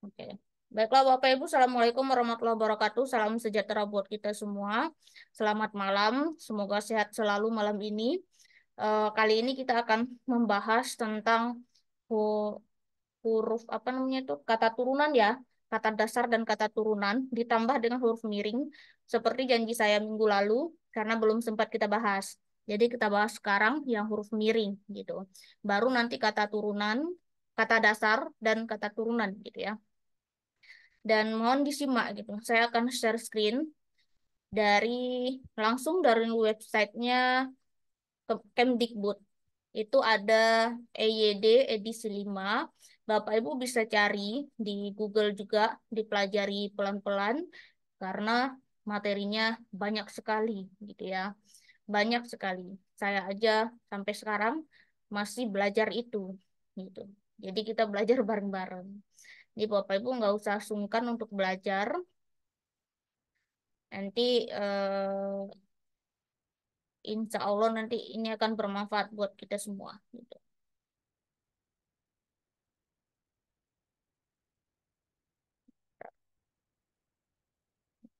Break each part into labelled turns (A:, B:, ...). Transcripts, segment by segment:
A: Oke. Baiklah Bapak Ibu, Assalamualaikum warahmatullahi wabarakatuh. Salam sejahtera buat kita semua. Selamat malam, semoga sehat selalu malam ini. Kali ini kita akan membahas tentang hu- huruf apa namanya itu kata turunan ya, kata dasar dan kata turunan ditambah dengan huruf miring seperti janji saya minggu lalu karena belum sempat kita bahas. Jadi kita bahas sekarang yang huruf miring gitu. Baru nanti kata turunan, kata dasar dan kata turunan gitu ya. Dan mohon disimak gitu. Saya akan share screen dari langsung dari websitenya Kemdikbud. Itu ada EYD edisi 5. Bapak Ibu bisa cari di Google juga, dipelajari pelan-pelan karena materinya banyak sekali gitu ya. Banyak sekali. Saya aja sampai sekarang masih belajar itu gitu. Jadi kita belajar bareng-bareng. Jadi Bapak Ibu nggak usah sungkan untuk belajar. Nanti insya Allah nanti ini akan bermanfaat buat kita semua gitu.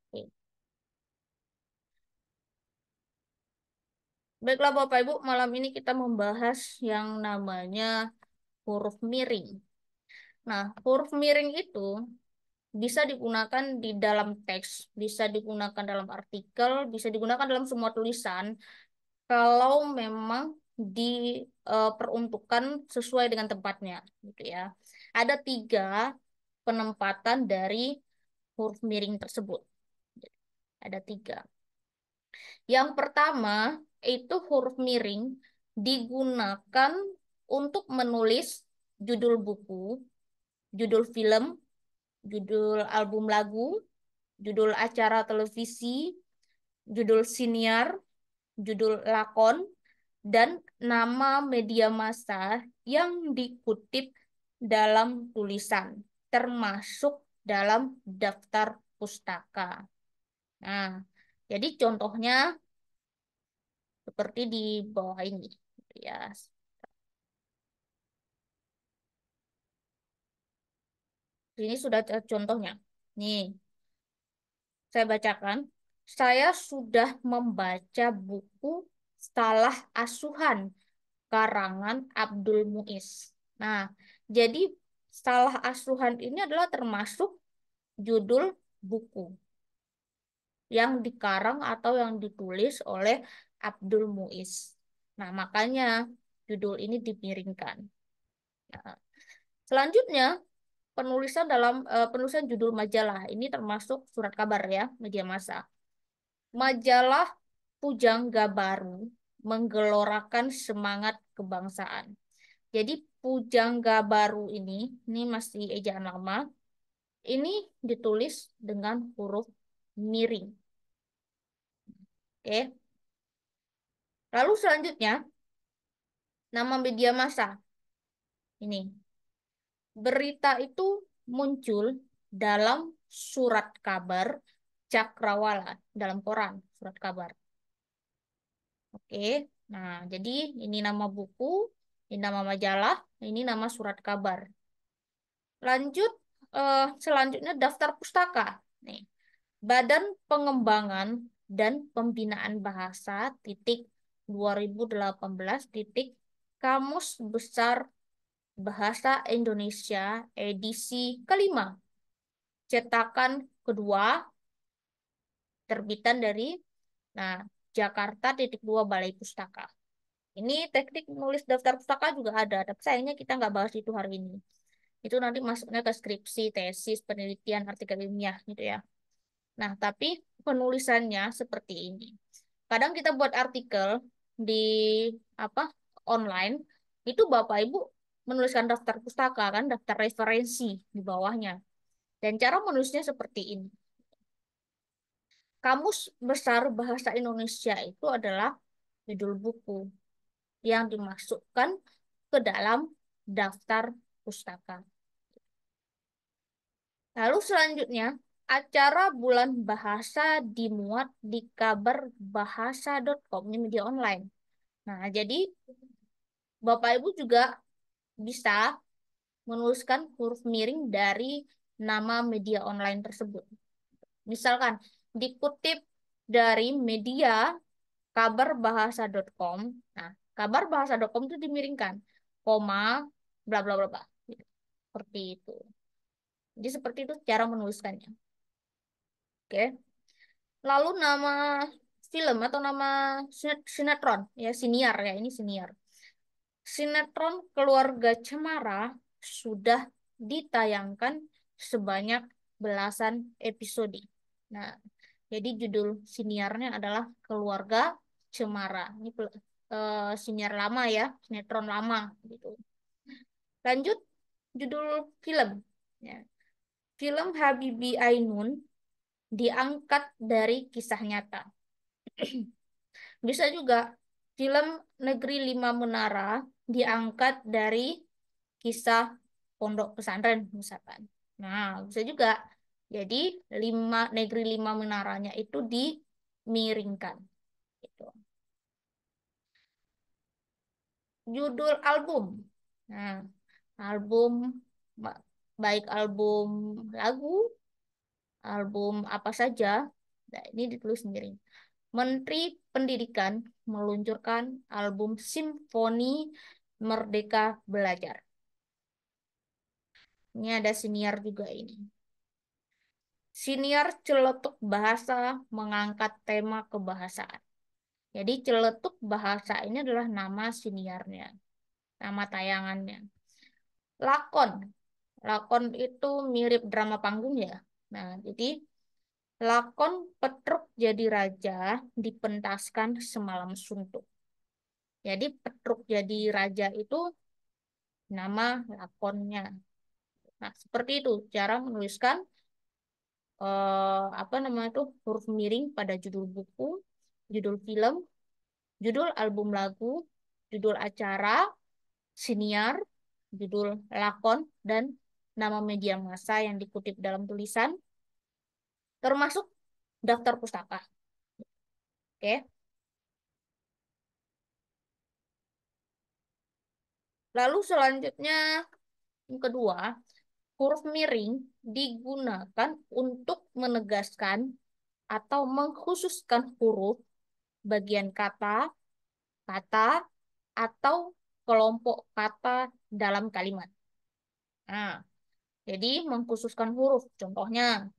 A: Oke. Baiklah Bapak Ibu, malam ini kita membahas yang namanya huruf miring. Nah, huruf miring itu bisa digunakan di dalam teks, bisa digunakan dalam artikel, bisa digunakan dalam semua tulisan kalau memang diperuntukkan sesuai dengan tempatnya, gitu ya. Ada 3 penempatan dari huruf miring tersebut. Ada 3. Yang pertama, itu huruf miring digunakan untuk menulis judul buku, judul film, judul album lagu, judul acara televisi, judul siniar, judul lakon, dan nama media massa yang dikutip dalam tulisan, termasuk dalam daftar pustaka. Nah, jadi contohnya seperti di bawah ini. Ya, ini sudah contohnya. Nih, saya bacakan. Saya sudah membaca buku Salah Asuhan karangan Abdul Muiz. Nah, jadi Salah Asuhan ini adalah termasuk judul buku yang dikarang atau yang ditulis oleh Abdul Muiz. Nah, makanya judul ini dimiringkan. Nah, selanjutnya penulisan judul majalah ini termasuk surat kabar ya, media massa. Majalah Pujangga Baru menggelorakan semangat kebangsaan. Jadi Pujangga Baru ini masih ejaan lama. Ini ditulis dengan huruf miring. Oke. Lalu selanjutnya nama media massa. Ini berita itu muncul dalam surat kabar Cakrawala dalam koran surat kabar. Oke. Nah, jadi ini nama buku, ini nama majalah, ini nama surat kabar. Lanjut, selanjutnya daftar pustaka. Nih, Badan Pengembangan dan Pembinaan Bahasa titik 2018 titik Kamus Besar Bahasa Indonesia edisi kelima. Cetakan kedua terbitan dari nah Jakarta titik 2 Balai Pustaka. Ini teknik menulis daftar pustaka juga ada, tapi sayangnya kita nggak bahas itu hari ini. Itu nanti masuknya ke skripsi, tesis, penelitian, artikel ilmiah gitu ya. Nah, tapi penulisannya seperti ini. Kadang kita buat artikel di apa online, itu Bapak Ibu menuliskan daftar pustaka kan, daftar referensi di bawahnya. Dan cara menulisnya seperti ini. Kamus Besar Bahasa Indonesia itu adalah judul buku yang dimasukkan ke dalam daftar pustaka. Lalu selanjutnya, acara Bulan Bahasa dimuat di kaberbahasa.com, ini media online. Nah, jadi Bapak Ibu juga bisa menuliskan huruf miring dari nama media online tersebut. Misalkan dikutip dari media kabarbahasa.com. Nah, kabarbahasa.com itu dimiringkan, koma, bla bla bla bla. Gitu. Seperti itu. Jadi seperti itu cara menuliskannya. Oke. Lalu nama film atau nama sinetron, ya siniar ya, ini siniar. Sinetron Keluarga Cemara sudah ditayangkan sebanyak belasan episode. Nah, jadi judul siniarnya adalah Keluarga Cemara. Ini siniar lama ya, sinetron lama gitu. Lanjut judul film. Ya. Film Habibie Ainun diangkat dari kisah nyata. Bisa juga film Negeri Lima Menara diangkat dari kisah pondok pesantren misalkan. Nah, bisa juga. Jadi Negeri Lima Menaranya itu dimiringkan. Gitu. Judul album. Nah, album baik album lagu, album apa saja. Nah, ini ditulis sendiri. Menteri Pendidikan meluncurkan album Simfoni Merdeka Belajar. Ini ada siniar juga ini. Siniar Celetuk Bahasa mengangkat tema kebahasaan. Jadi Celetuk Bahasa ini adalah nama siniarnya, nama tayangannya. Lakon. Lakon itu mirip drama panggung ya. Nah, jadi lakon Petruk Jadi Raja dipentaskan semalam suntuk. Jadi Petruk Jadi Raja itu nama lakonnya. Nah, seperti itu cara menuliskan apa namanya itu huruf miring pada judul buku, judul film, judul album lagu, judul acara, siniar, judul lakon, dan nama media massa yang dikutip dalam tulisan, termasuk daftar pustaka. Oke. Lalu selanjutnya yang kedua, huruf miring digunakan untuk menegaskan atau mengkhususkan huruf, bagian kata, kata, atau kelompok kata dalam kalimat. Nah, jadi mengkhususkan huruf. Contohnya,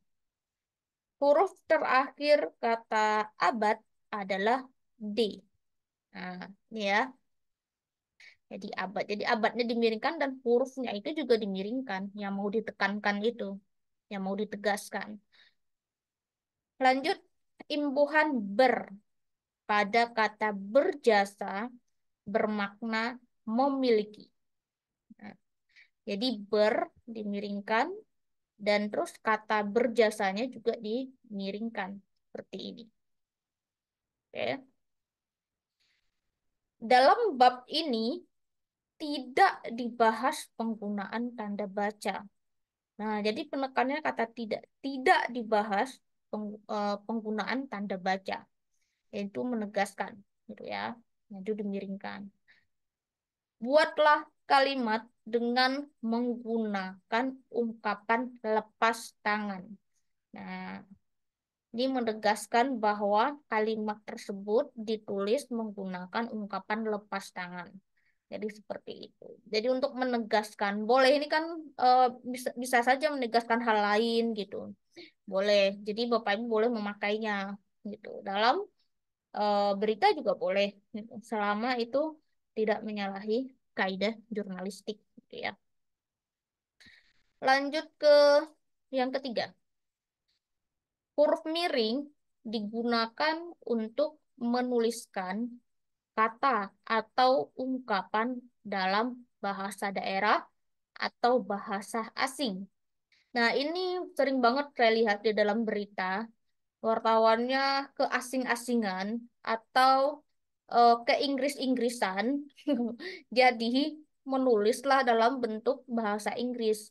A: huruf terakhir kata abad adalah D. Nah, ini ya. Jadi abad. Jadi abadnya dimiringkan dan hurufnya itu juga dimiringkan. Yang mau ditekankan itu. Yang mau ditegaskan. Lanjut, imbuhan ber pada kata berjasa bermakna memiliki. Nah, jadi ber dimiringkan dan terus kata berjasanya juga dimiringkan seperti ini. Oke. Dalam bab ini tidak dibahas penggunaan tanda baca. Nah, jadi penekannya kata tidak dibahas penggunaan tanda baca, yaitu menegaskan, gitu ya. Itu dimiringkan. Buatlah kalimat dengan menggunakan ungkapan lepas tangan. Nah, ini menegaskan bahwa kalimat tersebut ditulis menggunakan ungkapan lepas tangan. Jadi seperti itu. Jadi untuk menegaskan, boleh ini kan bisa bisa saja menegaskan hal lain gitu. Boleh. Jadi Bapak Ibu boleh memakainya gitu. Dalam berita juga boleh gitu. Selama itu tidak menyalahi kaidah jurnalistik gitu ya. Lanjut ke yang ketiga. Huruf miring digunakan untuk menuliskan kata atau ungkapan dalam bahasa daerah atau bahasa asing. Nah, ini sering banget saya lihat di dalam berita, wartawannya ke asing-asingan atau ke Inggris-Inggrisan. Jadi, menulislah dalam bentuk bahasa Inggris.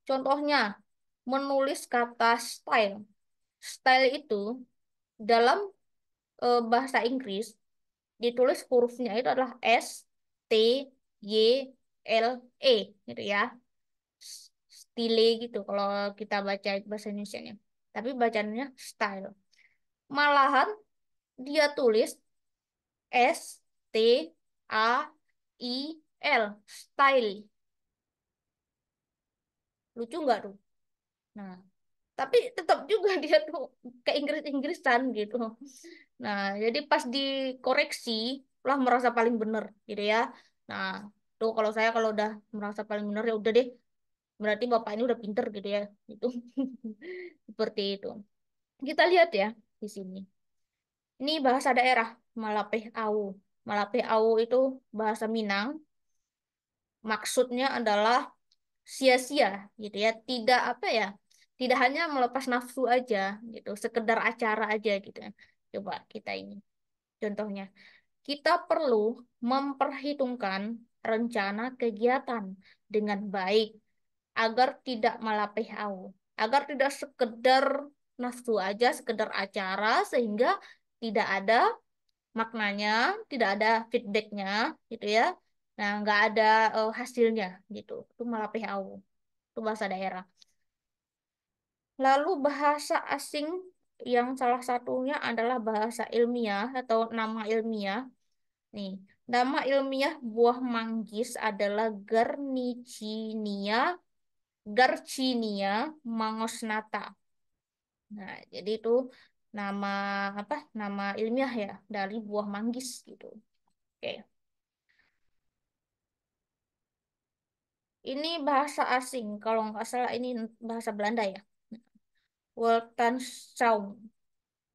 A: Contohnya, menulis kata style. Style itu dalam bahasa Inggris ditulis hurufnya itu adalah S T Y L E gitu ya. style gitu kalau kita baca bahasa Indonesianya. Tapi bacanya style. Malahan dia tulis STAIL, style. Lucu nggak tuh? Nah, tapi tetap juga dia tuh ke Inggris-Inggrisan gitu. Nah, jadi pas dikoreksi lah merasa paling bener gitu ya. Nah, tuh kalau saya kalau udah merasa paling bener ya udah deh, berarti bapak ini udah pinter gitu ya. Itu seperti itu. Kita lihat ya di sini. Ini bahasa daerah Malapeh Awu. Malapeh Awu itu bahasa Minang. Maksudnya adalah sia-sia gitu ya, tidak apa ya, tidak hanya melepas nafsu aja gitu, sekedar acara aja gitu ya. Coba kita ini contohnya, kita perlu memperhitungkan rencana kegiatan dengan baik agar tidak malapehau, agar tidak sekedar nafsu aja, sekedar acara sehingga tidak ada maknanya, tidak ada feedbacknya gitu ya. Nah, nggak ada hasilnya gitu. Itu malapehau. Itu bahasa daerah. Lalu bahasa asing yang salah satunya adalah bahasa ilmiah atau nama ilmiah. Nih, nama ilmiah buah manggis adalah Garcinia mangosnata. Nah, jadi itu nama apa? Nama ilmiah ya dari buah manggis gitu. Oke. Ini bahasa asing. Kalau nggak salah ini bahasa Belanda ya. Weltanschauung.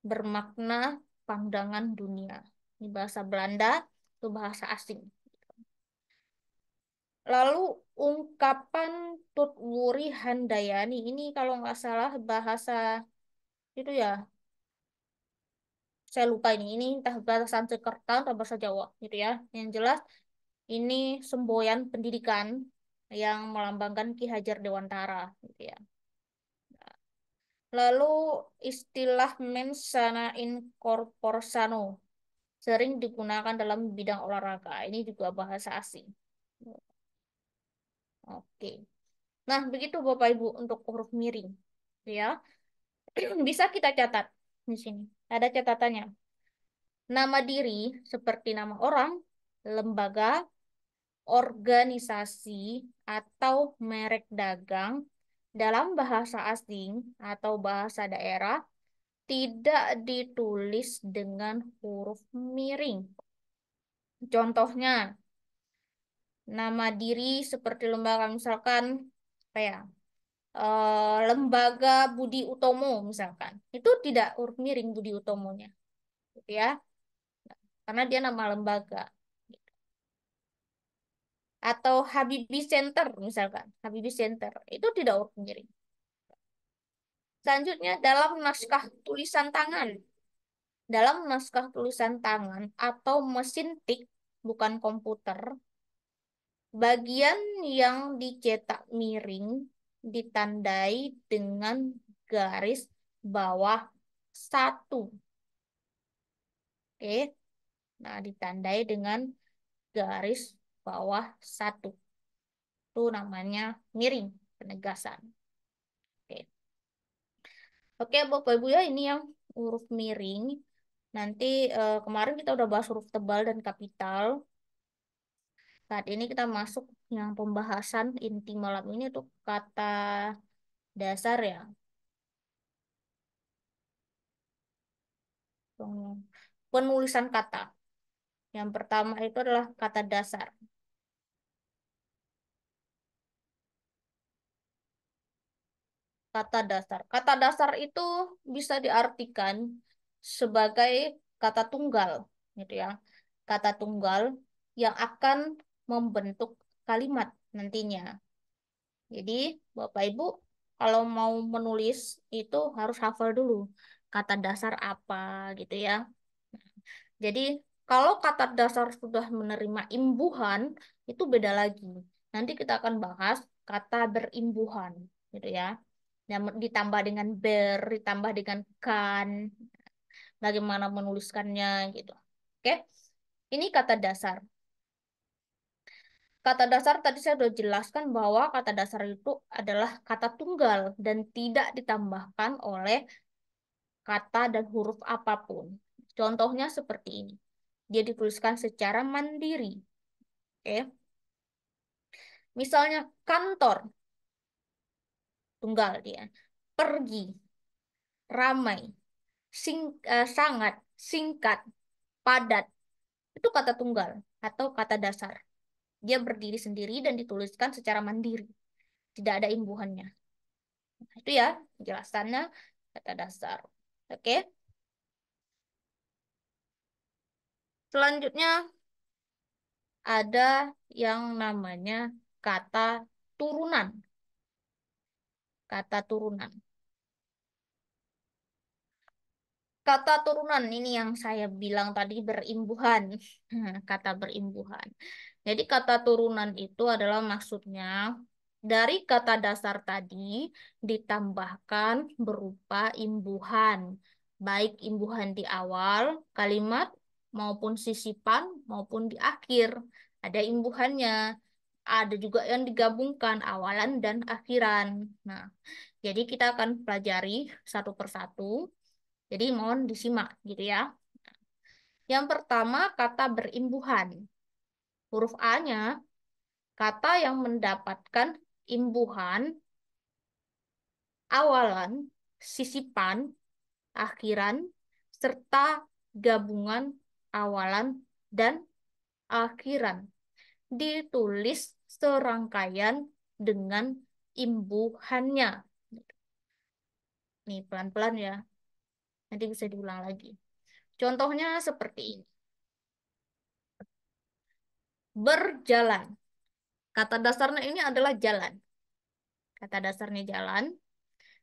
A: Bermakna pandangan dunia. Ini bahasa Belanda, itu bahasa asing. Lalu ungkapan Tutwuri Handayani ini kalau nggak salah bahasa itu ya, saya lupa ini. Ini entah bahasa Sanskerta atau bahasa Jawa gitu ya. Yang jelas ini semboyan pendidikan yang melambangkan Ki Hajar Dewantara gitu ya. Lalu istilah mensana in corpore sano sering digunakan dalam bidang olahraga. Ini juga bahasa asing. Oke. Nah, begitu Bapak Ibu untuk huruf miring. Ya, bisa kita catat di sini. Ada catatannya. Nama diri seperti nama orang, lembaga, organisasi, atau merek dagang dalam bahasa asing atau bahasa daerah tidak ditulis dengan huruf miring. Contohnya, nama diri seperti lembaga misalkan apa ya, lembaga Budi Utomo misalkan itu tidak huruf miring Budi Utomonya gitu ya, karena dia nama lembaga. Atau Habibie Center misalkan, Habibie Center itu tidak huruf miring. Selanjutnya dalam naskah tulisan tangan atau mesin tik, bukan komputer, bagian yang dicetak miring ditandai dengan garis bawah satu. Oke, nah ditandai dengan garis bawah satu. Itu namanya miring, penegasan. Oke, oke Bapak Ibu ya, ini yang huruf miring. Nanti kemarin kita udah bahas huruf tebal dan kapital. Saat ini kita masuk yang pembahasan inti malam ini untuk kata dasar ya. Penulisan kata. Yang pertama itu adalah kata dasar. Kata dasar. Kata dasar itu bisa diartikan sebagai kata tunggal, gitu ya. Kata tunggal yang akan membentuk kalimat nantinya. Jadi, Bapak Ibu, kalau mau menulis itu harus hafal dulu kata dasar apa gitu ya. Jadi, kalau kata dasar sudah menerima imbuhan, itu beda lagi. Nanti kita akan bahas kata berimbuhan, gitu ya. Yang ditambah dengan ber, ditambah dengan kan, bagaimana menuliskannya, gitu. Oke, ini kata dasar. Kata dasar tadi saya sudah jelaskan bahwa kata dasar itu adalah kata tunggal dan tidak ditambahkan oleh kata dan huruf apapun. Contohnya seperti ini. Dia dituliskan secara mandiri. Oke. Misalnya kantor, tunggal dia. Pergi, ramai, sangat, singkat, padat. Itu kata tunggal atau kata dasar. Dia berdiri sendiri dan dituliskan secara mandiri. Tidak ada imbuhannya. Nah, itu ya penjelasannya kata dasar. Oke. Selanjutnya ada yang namanya kata turunan. Kata turunan. Kata turunan ini yang saya bilang tadi berimbuhan. Kata berimbuhan. Jadi kata turunan itu adalah maksudnya dari kata dasar tadi ditambahkan berupa imbuhan. Baik imbuhan di awal kalimat maupun sisipan maupun di akhir. Ada imbuhannya. Ada juga yang digabungkan awalan dan akhiran. Nah, jadi kita akan pelajari satu persatu. Jadi mohon disimak gitu ya. Yang pertama kata berimbuhan. Huruf A-nya kata yang mendapatkan imbuhan, awalan, sisipan, akhiran, serta gabungan awalan dan akhiran. Ditulis serangkaian dengan imbuhannya. Nih pelan-pelan ya. Nanti bisa diulang lagi. Contohnya seperti ini. Berjalan. Kata dasarnya ini adalah jalan. Kata dasarnya jalan.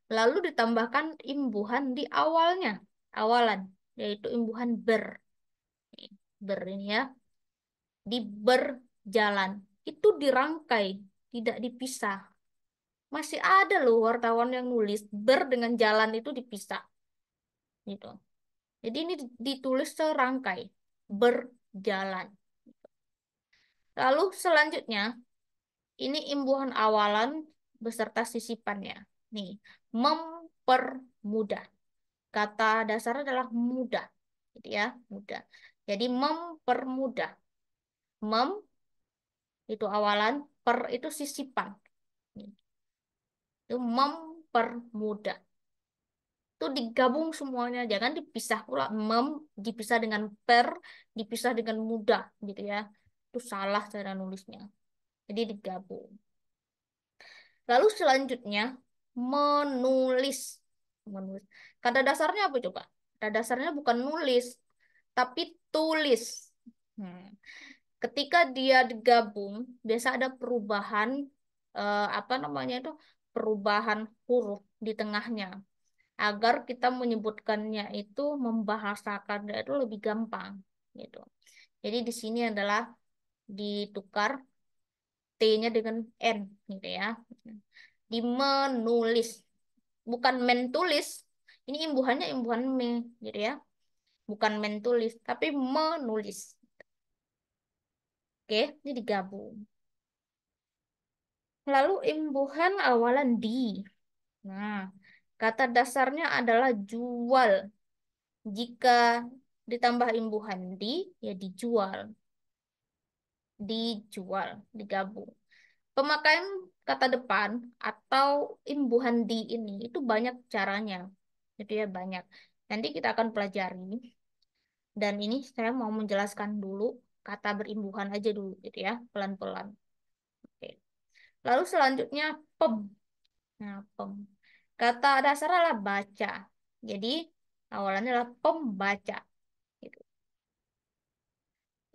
A: Lalu ditambahkan imbuhan di awalnya. Awalan. Yaitu imbuhan ber. Ber ini ya. Di berjalan. Itu dirangkai. Tidak dipisah. Masih ada loh wartawan yang nulis ber dengan jalan itu dipisah. Gitu. Jadi ini ditulis serangkai. Berjalan. Lalu selanjutnya. Ini imbuhan awalan beserta sisipannya. Nih, mempermudah. Kata dasar adalah mudah. Gitu ya, mudah. Jadi mempermudah. Mem itu awalan, per itu sisipan. Nih, itu mempermudah. Itu digabung semuanya, jangan dipisah pula. Mem dipisah dengan per, dipisah dengan mudah gitu ya. Itu salah cara nulisnya. Jadi digabung. Lalu selanjutnya menulis. Menulis. Kata dasarnya apa coba? Kata dasarnya bukan nulis, tapi tulis. Hmm. Ketika dia digabung, biasa ada perubahan apa namanya itu? Perubahan huruf di tengahnya agar kita menyebutkannya itu membahasakannya itu lebih gampang gitu. Jadi di sini adalah ditukar T-nya dengan N gitu ya. Di menulis, bukan mentulis. Ini imbuhannya imbuhan me gitu ya. Bukan mentulis, tapi menulis. Oke, ini digabung. Lalu imbuhan awalan di. Nah, kata dasarnya adalah jual. Jika ditambah imbuhan di, ya dijual. Dijual, digabung. Pemakaian kata depan atau imbuhan di ini itu banyak caranya. Jadi ya banyak. Nanti kita akan pelajari. Dan ini saya mau menjelaskan dulu kata berimbuhan aja dulu gitu ya, pelan-pelan. Oke. Lalu selanjutnya pem. Nah, pem. Kata dasar adalah baca. Jadi awalannya adalah pembaca. Gitu.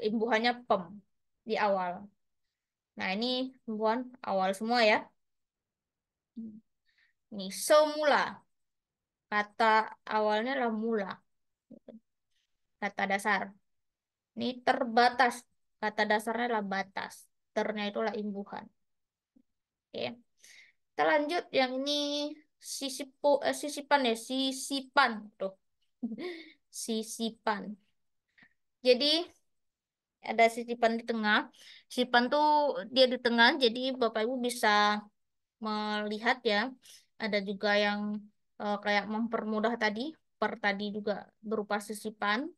A: Imbuhannya pem di awal. Nah, ini imbuhan awal semua ya. Ini semula. Kata awalnya adalah mula. Kata dasar. Ini terbatas. Kata dasarnya adalah batas. Ternya itulah imbuhan. Oke. Kita lanjut yang ini sisipan ya, sisipan tuh. Sisipan. Jadi ada sisipan di tengah. Sisipan tuh dia di tengah, jadi Bapak Ibu bisa melihat ya. Ada juga yang kayak mempermudah tadi, per tadi juga berupa sisipan.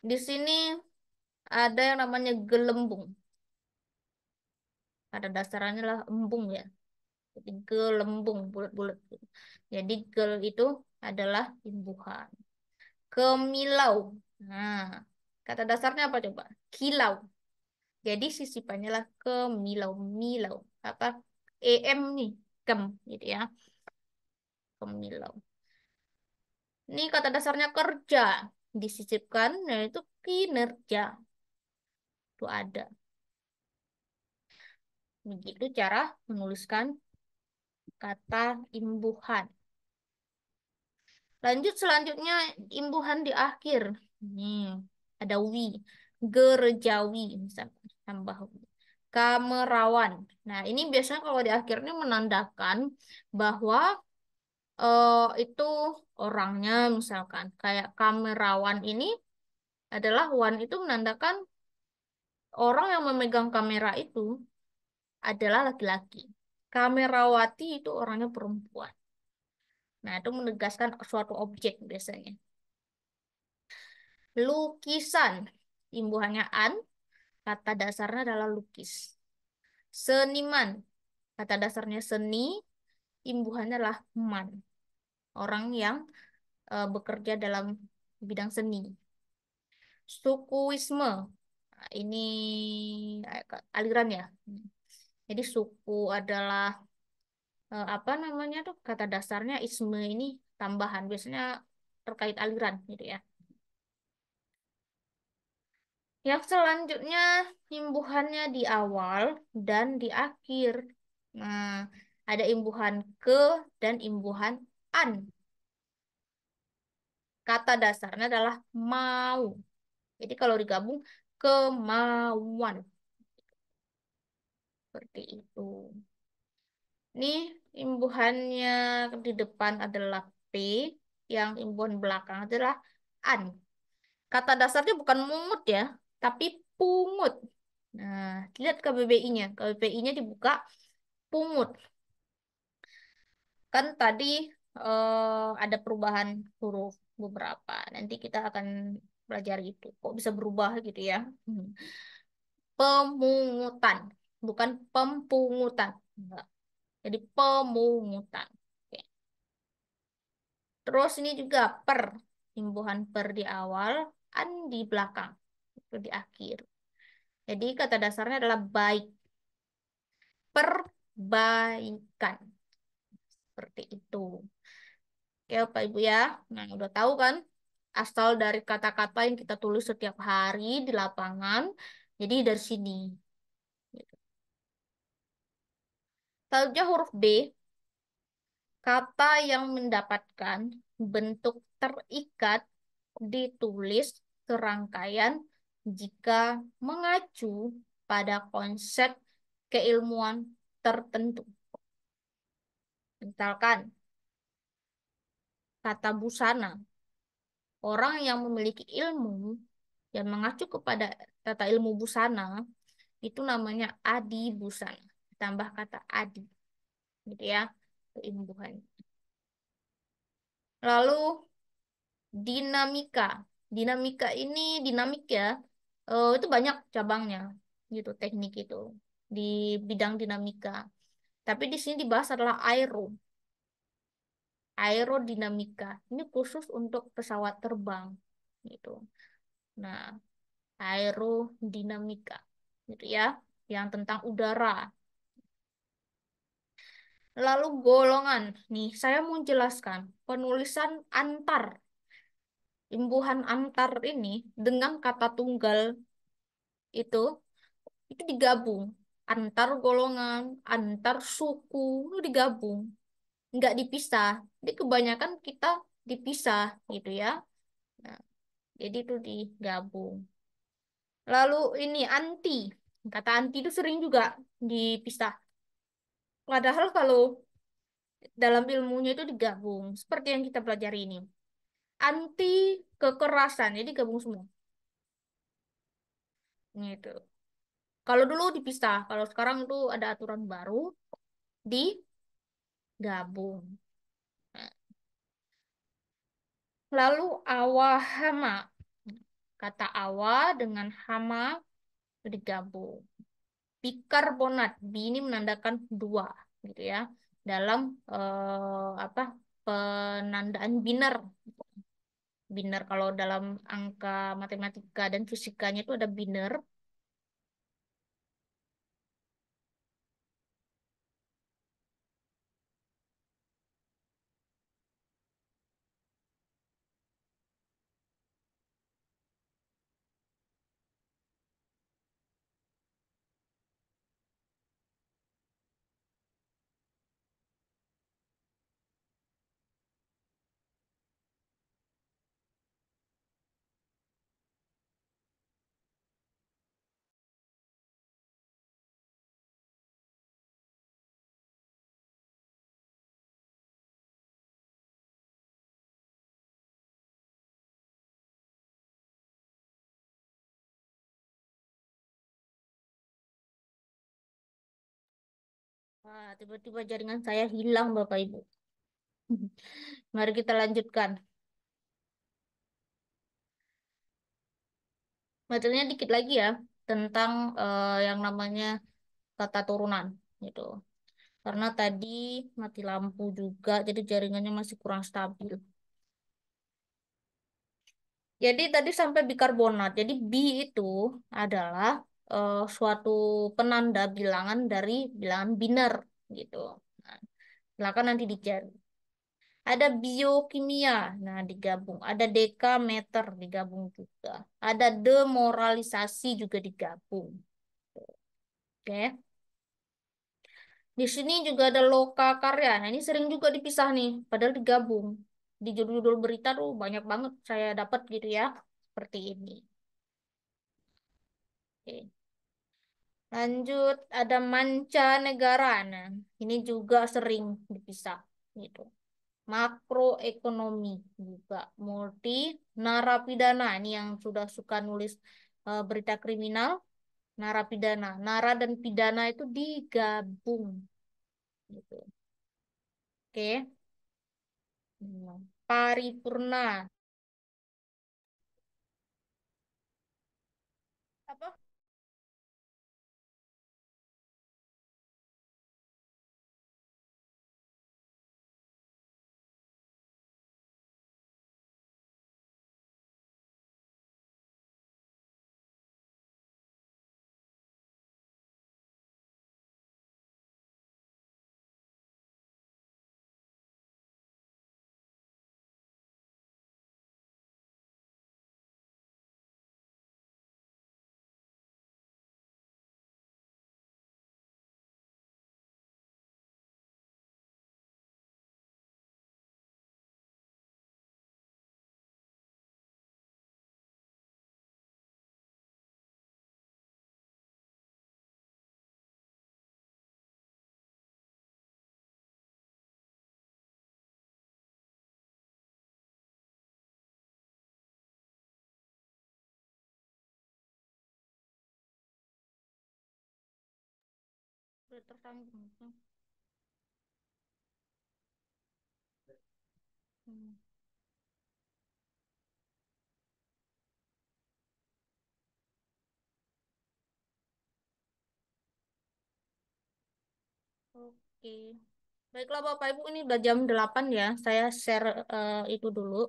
A: Di sini ada yang namanya gelembung. Pada dasarnya lah embung ya. Jadi gelembung bulat-bulat gitu. Jadi gel itu adalah imbuhan. Kemilau. Nah, kata dasarnya apa coba? Kilau. Jadi sisipannya lah kemilau, milau. Apa? EM nih, kem gitu ya. Kemilau. Ini kata dasarnya kerja. Disisipkan, yaitu kinerja. Itu ada. Begitu cara menuliskan kata imbuhan. Lanjut selanjutnya imbuhan di akhir. Nih, ada wi, gerejawi misalkan tambah wi. Kamerawan. Nah, ini biasanya kalau di akhir ini menandakan bahwa itu orangnya misalkan kayak kamerawan ini adalah wan itu menandakan orang yang memegang kamera itu adalah laki-laki. Kamerawati itu orangnya perempuan. Nah, itu menegaskan suatu objek biasanya. Lukisan. Imbuhannya an, kata dasarnya adalah lukis. Seniman. Kata dasarnya seni, imbuhannya adalah man. Orang yang bekerja dalam bidang seni. Sukuisme. Nah, ini aliran ya. Jadi suku adalah apa namanya tuh kata dasarnya isme ini tambahan biasanya terkait aliran gitu ya. Yang selanjutnya imbuhannya di awal dan di akhir. Nah, ada imbuhan ke dan imbuhan an. Kata dasarnya adalah mau. Jadi kalau digabung kemauan seperti itu. Ini imbuhannya di depan adalah P, yang imbuhan belakang adalah an. Kata dasarnya bukan mungut ya, tapi pungut. Nah, lihat KBBI-nya. KBBI-nya dibuka pungut. Kan tadi ada perubahan huruf beberapa. Nanti kita akan pelajari itu. Kok bisa berubah gitu ya. Hmm. Pemungutan, bukan pempungutan. Enggak. Jadi pemungutan. Oke. Terus ini juga per. Imbuhan per di awal, an di belakang, itu di akhir. Jadi kata dasarnya adalah baik. Perbaikan. Seperti itu. Oke, Bapak Ibu ya. Nah, udah tahu kan asal dari kata-kata yang kita tulis setiap hari di lapangan. Jadi dari sini. Selanjutnya huruf B, kata yang mendapatkan bentuk terikat ditulis serangkaian jika mengacu pada konsep keilmuan tertentu. Misalkan kata busana, orang yang memiliki ilmu yang mengacu kepada tata ilmu busana itu namanya adi busana. Tambah kata adi, gitu ya, keimbuhan. Lalu dinamika. Dinamika ini dinamik ya. Itu banyak cabangnya gitu teknik itu di bidang dinamika. Tapi di sini dibahas adalah aerodinamika. Ini khusus untuk pesawat terbang gitu. Nah, aerodinamika gitu ya, yang tentang udara. Lalu golongan. Nih, saya mau jelaskan penulisan antar. Imbuhan antar ini dengan kata tunggal itu itu digabung. Antar golongan, antar suku, itu digabung. Nggak dipisah. Jadi kebanyakan kita dipisah gitu ya. Nah, jadi itu digabung. Lalu ini anti. Kata anti itu sering juga dipisah. Padahal kalau dalam ilmunya itu digabung. Seperti yang kita pelajari ini. Anti kekerasan. Jadi gabung semua. Gitu. Kalau dulu dipisah, kalau sekarang itu ada aturan baru digabung. Nah, lalu awahama. Kata awa dengan hama itu digabung. Bikarbonat, bi ini menandakan dua, gitu ya. Dalam apa penandaan biner. Biner kalau dalam angka matematika dan fisikanya itu ada biner. Wah, tiba-tiba jaringan saya hilang, Bapak Ibu. Mari kita lanjutkan. Materinya dikit lagi ya tentang yang namanya kata turunan gitu. Karena tadi mati lampu juga, jadi jaringannya masih kurang stabil. Jadi tadi sampai bikarbonat. Jadi bi itu adalah suatu penanda bilangan dari bilangan biner gitu. Nah, silakan nanti dicari. Ada biokimia, nah digabung. Ada dekameter digabung juga. Ada demoralisasi juga digabung. Oke. Di sini juga ada loka karya. Nah, ini sering juga dipisah nih, padahal digabung. Di judul-judul berita tuh banyak banget saya dapat gitu ya. Seperti ini. Oke. Lanjut, ada mancanegara. Nah, ini juga sering dipisah gitu. Makroekonomi juga. Multi narapidana. Ini yang sudah suka nulis berita kriminal. Narapidana. Nara dan pidana itu digabung gitu. Oke. Paripurna. Apa? Udah tersambung. Hmm. Oke. Baiklah Bapak Ibu, ini udah jam 8 ya. Saya share itu dulu.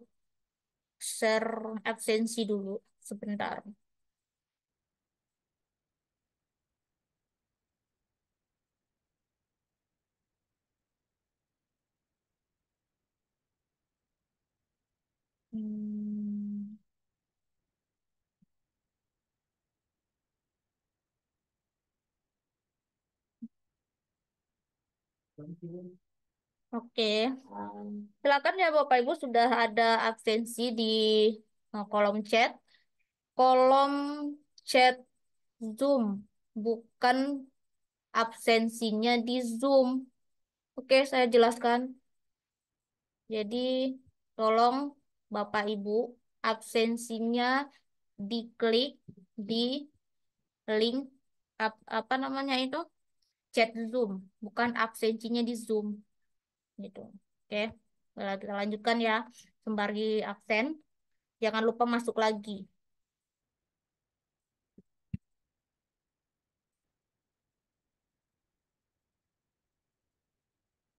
A: Share absensi dulu sebentar. Hmm. Oke. Silakan ya Bapak Ibu, sudah ada absensi di kolom chat. Kolom chat Zoom, bukan absensinya di Zoom. Oke, saya jelaskan. Jadi, tolong Bapak Ibu, absensinya diklik di link apa namanya itu chat Zoom, bukan absensinya di Zoom gitu. Oke, kita lanjutkan ya. Sembari absen, jangan lupa masuk lagi.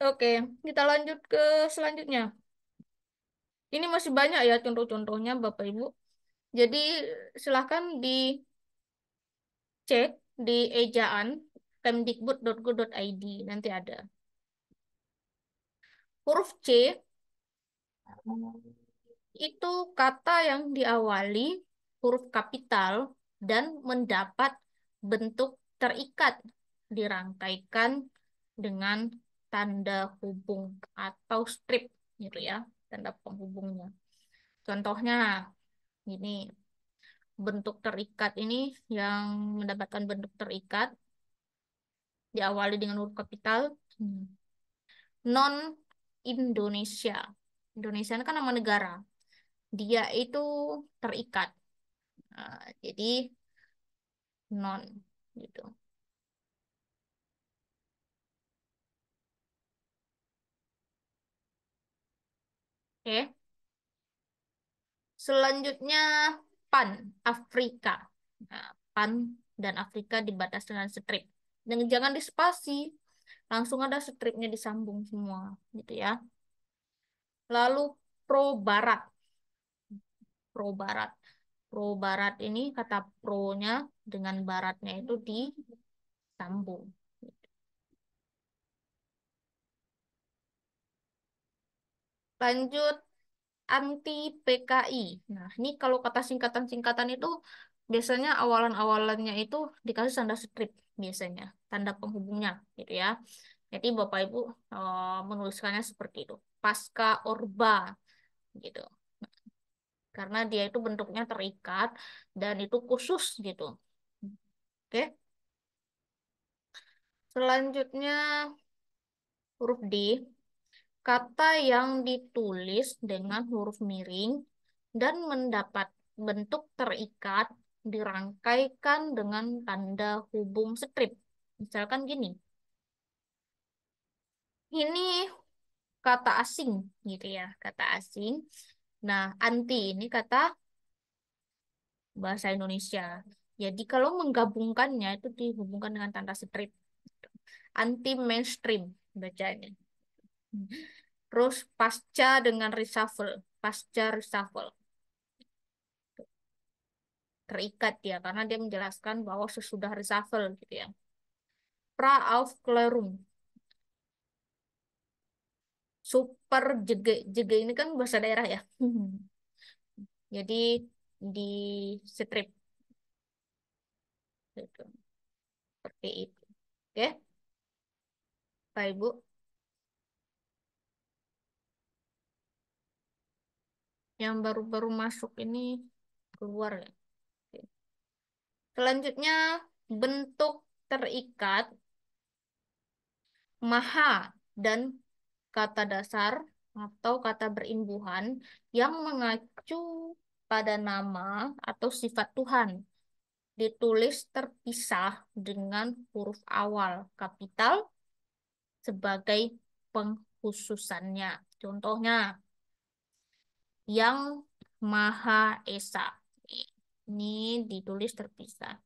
A: Oke, kita lanjut ke selanjutnya. Ini masih banyak ya contoh-contohnya Bapak Ibu. Jadi silahkan dicek di ejaan kemdikbud.go.id, nanti ada. Huruf C itu kata yang diawali huruf kapital dan mendapat bentuk terikat, dirangkaikan dengan tanda hubung atau strip gitu ya, tanda penghubungnya. Contohnya ini bentuk terikat ini yang mendapatkan bentuk terikat diawali dengan huruf kapital. Non Indonesia. Indonesia ini kan nama negara. Dia itu terikat. Jadi non gitu. Oke. Selanjutnya PAN Afrika. Nah, PAN dan Afrika dibatas dengan strip. Dan jangan dispasi. Langsung ada stripnya disambung semua gitu ya. Lalu pro barat. Pro barat. Pro barat ini kata pro-nya dengan baratnya itu disambung. Lanjut anti PKI. Nah, ini kalau kata singkatan-singkatan itu biasanya awalan-awalannya itu dikasih tanda strip biasanya, tanda penghubungnya gitu ya. Jadi Bapak Ibu menuliskannya seperti itu. Pasca Orba gitu. Karena dia itu bentuknya terikat dan itu khusus gitu. Oke. Selanjutnya huruf D. Kata yang ditulis dengan huruf miring dan mendapat bentuk terikat dirangkaikan dengan tanda hubung strip. Misalkan gini, ini kata asing gitu ya, kata asing. Nah, anti ini kata bahasa Indonesia. Jadi kalau menggabungkannya itu dihubungkan dengan tanda strip. Anti mainstream bacanya. Terus pasca dengan reshuffle, pasca reshuffle. Terikat ya karena dia menjelaskan bahwa sesudah reshuffle gitu ya. Praaufklärung. Super jege. Jege ini kan bahasa daerah ya. Jadi di strip gitu. Seperti itu. Oke, Pak Ibu. Yang baru-baru masuk ini keluar ya. Oke. Selanjutnya bentuk terikat maha dan kata dasar atau kata berimbuhan yang mengacu pada nama atau sifat Tuhan ditulis terpisah dengan huruf awal kapital sebagai pengkhususannya. Contohnya, yang Maha Esa. Ini ditulis terpisah.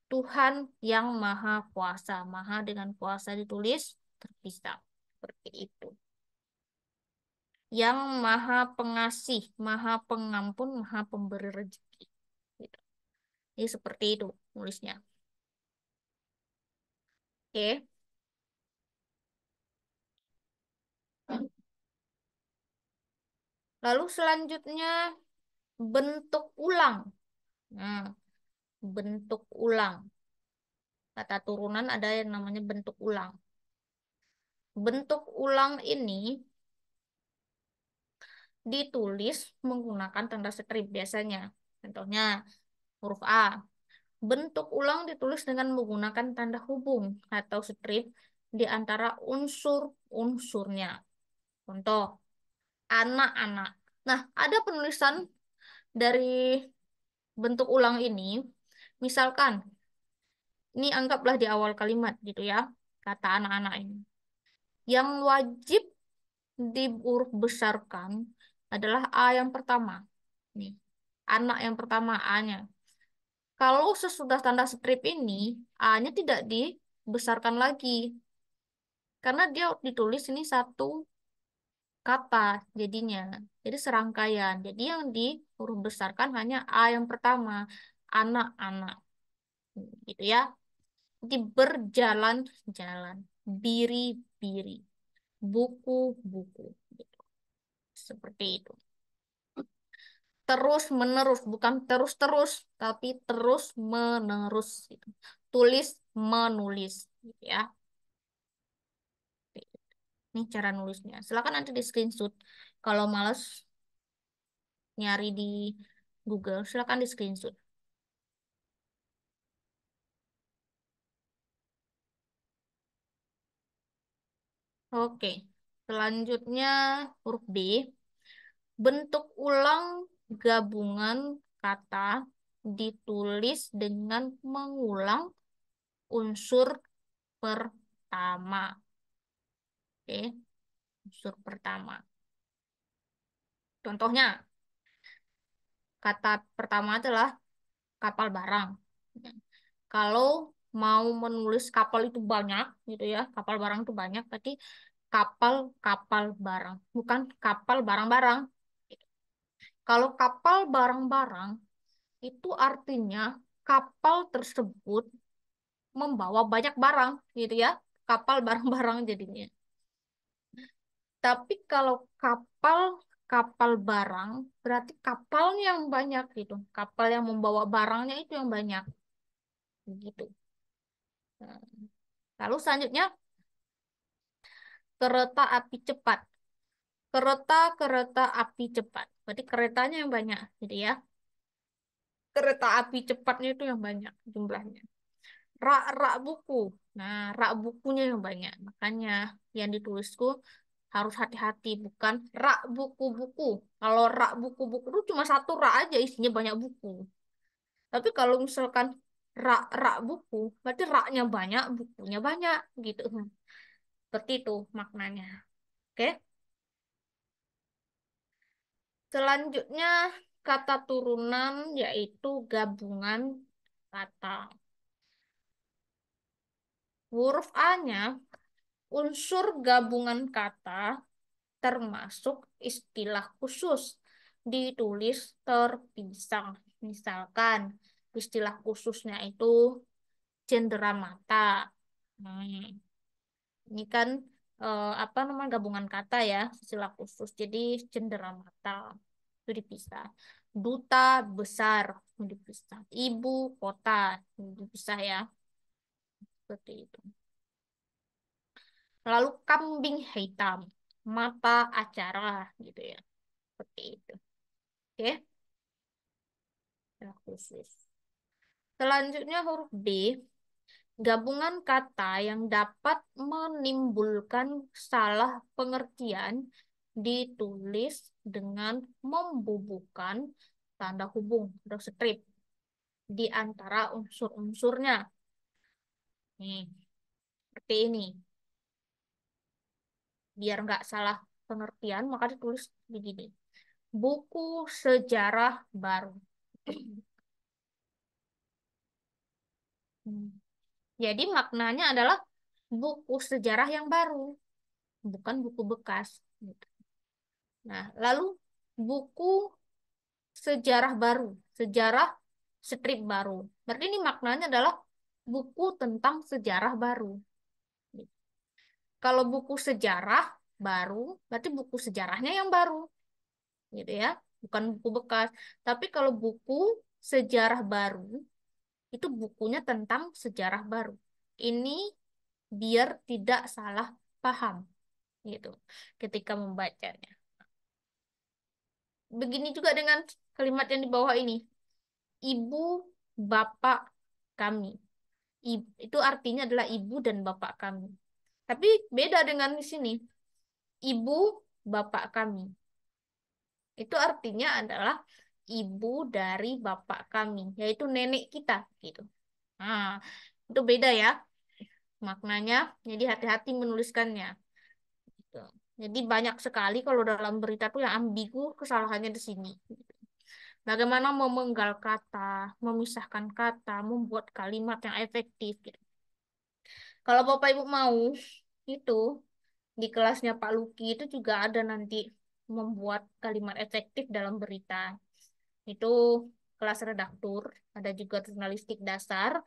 A: Tuhan yang Maha Kuasa. Maha dengan kuasa ditulis terpisah. Seperti itu. Yang Maha Pengasih, Maha Pengampun, Maha Pemberi rezeki. Gitu. Jadi seperti itu tulisnya. Oke. Lalu selanjutnya bentuk ulang. Nah, bentuk ulang. Kata turunan ada yang namanya bentuk ulang. Bentuk ulang ini ditulis menggunakan tanda strip biasanya. Contohnya huruf A. Bentuk ulang ditulis dengan menggunakan tanda hubung atau strip di antara unsur-unsurnya. Contoh, anak-anak. Nah, ada penulisan dari bentuk ulang ini. Misalkan, Ini anggaplah di awal kalimat gitu ya, kata anak-anak ini. Yang wajib dihuruf besarkan adalah A yang pertama. Nih, anak yang pertama A-nya. Kalau sesudah tanda strip ini, A-nya tidak dibesarkan lagi. Karena dia ditulis ini satu kata jadinya. Jadi serangkaian. Jadi yang dihuruf besarkan hanya A yang pertama. Anak-anak. Gitu ya. Jadi berjalan-jalan. Biri-biri. Buku-buku. Gitu. Seperti itu. Terus menerus, bukan terus-terus, tapi terus menerus gitu. Tulis menulis gitu ya. Ini cara nulisnya. Silakan nanti di screenshot. Kalau males nyari di Google, silakan di screenshot. Oke. Selanjutnya huruf B. Bentuk ulang gabungan kata ditulis dengan mengulang unsur pertama. Oke, unsur pertama. Contohnya, kata pertama adalah kapal barang. Kalau mau menulis kapal itu banyak, gitu ya, kapal barang itu banyak, berarti kapal-kapal barang, bukan kapal barang-barang. Kalau kapal barang-barang, itu artinya kapal tersebut membawa banyak barang, gitu ya, kapal barang-barang jadinya. Tapi kalau kapal kapal barang, berarti kapalnya yang banyak gitu. Kapal yang membawa barangnya itu yang banyak, gitu. Nah, lalu selanjutnya kereta api cepat. Kereta api cepat. Berarti keretanya yang banyak, gitu ya. Kereta api cepatnya itu yang banyak jumlahnya. Rak-rak buku. Nah, rak bukunya yang banyak. Makanya yang ditulisku harus hati-hati, bukan rak buku-buku. Kalau rak buku-buku itu cuma satu rak aja isinya banyak buku. Tapi kalau misalkan rak-rak buku, berarti raknya banyak, bukunya banyak gitu. Seperti itu maknanya. Oke. Selanjutnya kata turunan yaitu gabungan kata. Huruf A-nya unsur gabungan kata termasuk istilah khusus ditulis terpisah. Misalkan istilah khususnya itu cenderamata. Hmm. Ini kan apa namanya gabungan kata ya, istilah khusus. Jadi cenderamata itu dipisah. Duta besar itu dipisah. Ibu kota itu dipisah ya, seperti itu. Lalu kambing hitam, mata acara gitu ya, seperti itu. Oke, istilah khusus. Selanjutnya huruf B, gabungan kata yang dapat menimbulkan salah pengertian ditulis dengan membubuhkan tanda hubung atau strip di antara unsur-unsurnya. Nih, seperti ini. Biar nggak salah pengertian, maka ditulis begini. Buku sejarah baru. Hmm. Jadi maknanya adalah buku sejarah yang baru, bukan buku bekas. Gitu. Nah, lalu buku sejarah baru, sejarah strip baru. Berarti ini maknanya adalah buku tentang sejarah baru. Kalau buku sejarah baru, berarti buku sejarahnya yang baru, gitu ya, bukan buku bekas. Tapi kalau buku sejarah baru, itu bukunya tentang sejarah baru. Ini biar tidak salah paham, gitu, ketika membacanya. Begini juga dengan kalimat yang di bawah ini. Ibu, bapak kami. Itu artinya adalah ibu dan bapak kami. Tapi beda dengan di sini. Ibu, bapak kami. Itu artinya adalah ibu dari bapak kami, yaitu nenek kita, gitu. Nah, Itu beda ya maknanya. Jadi hati-hati menuliskannya. Gitu. Jadi banyak sekali kalau dalam berita tuh yang ambigu kesalahannya di sini. Bagaimana memenggal kata, memisahkan kata, membuat kalimat yang efektif. Gitu. Kalau Bapak Ibu mau, itu di kelasnya Pak Luki itu juga ada nanti membuat kalimat efektif dalam berita. Itu kelas redaktur, ada juga jurnalistik dasar,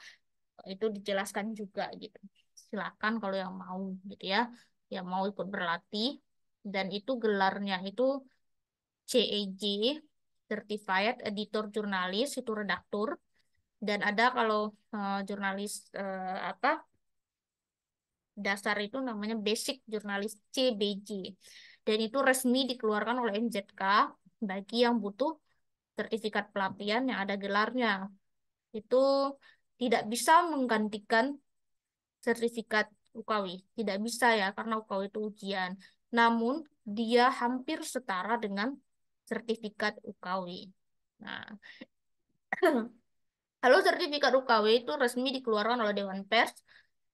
A: itu dijelaskan juga gitu. Silakan kalau yang mau gitu ya, yang mau ikut berlatih. Dan itu gelarnya itu CEJ, Certified Editor Jurnalis, itu redaktur. Dan ada kalau jurnalis apa dasar itu namanya Basic Jurnalis CBJ. Dan itu resmi dikeluarkan oleh MZK bagi yang butuh sertifikat pelatihan yang ada gelarnya. Itu tidak bisa menggantikan sertifikat UKW. Tidak bisa ya, karena UKW itu ujian. Namun, dia hampir setara dengan sertifikat UKW. Nah, kalau sertifikat UKW itu resmi dikeluarkan oleh Dewan Pers.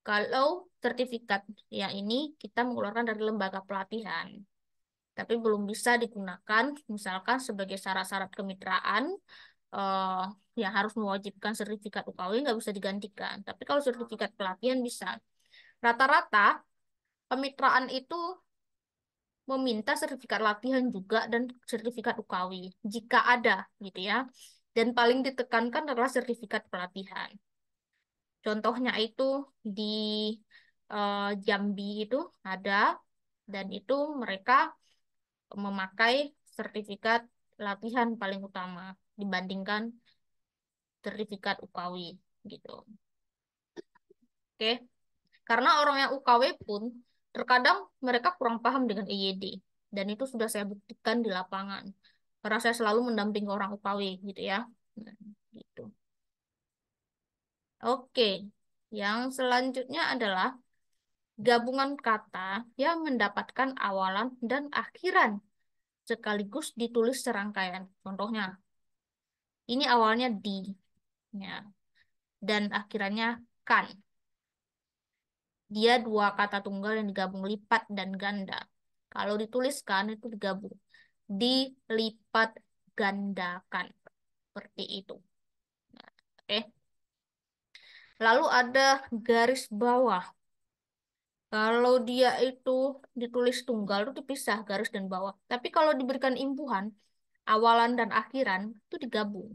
A: Kalau sertifikat yang ini kita mengeluarkan dari lembaga pelatihan. Tapi belum bisa digunakan misalkan sebagai syarat-syarat kemitraan eh, yang harus mewajibkan sertifikat UKW nggak bisa digantikan. Tapi kalau sertifikat pelatihan bisa. Rata-rata kemitraan itu meminta sertifikat latihan juga dan sertifikat UKW jika ada gitu ya. Dan paling ditekankan adalah sertifikat pelatihan. Contohnya itu di Jambi itu ada dan itu mereka memakai sertifikat latihan paling utama dibandingkan sertifikat UKW gitu. Oke. Karena orang yang UKW pun terkadang mereka kurang paham dengan EYD. Dan itu sudah saya buktikan di lapangan. Karena saya selalu mendampingi orang UKW gitu ya. Nah, gitu. Oke. Yang selanjutnya adalah gabungan kata yang mendapatkan awalan dan akhiran sekaligus ditulis serangkaian. Contohnya, ini awalnya di, ya, dan akhirannya kan. Dia dua kata tunggal yang digabung lipat dan ganda. Kalau dituliskan itu digabung. Dilipat gandakan. Seperti itu. Nah, oke. Lalu ada garis bawah. Kalau dia itu ditulis tunggal itu dipisah garis dan bawah. Tapi kalau diberikan imbuhan, awalan dan akhiran itu digabung.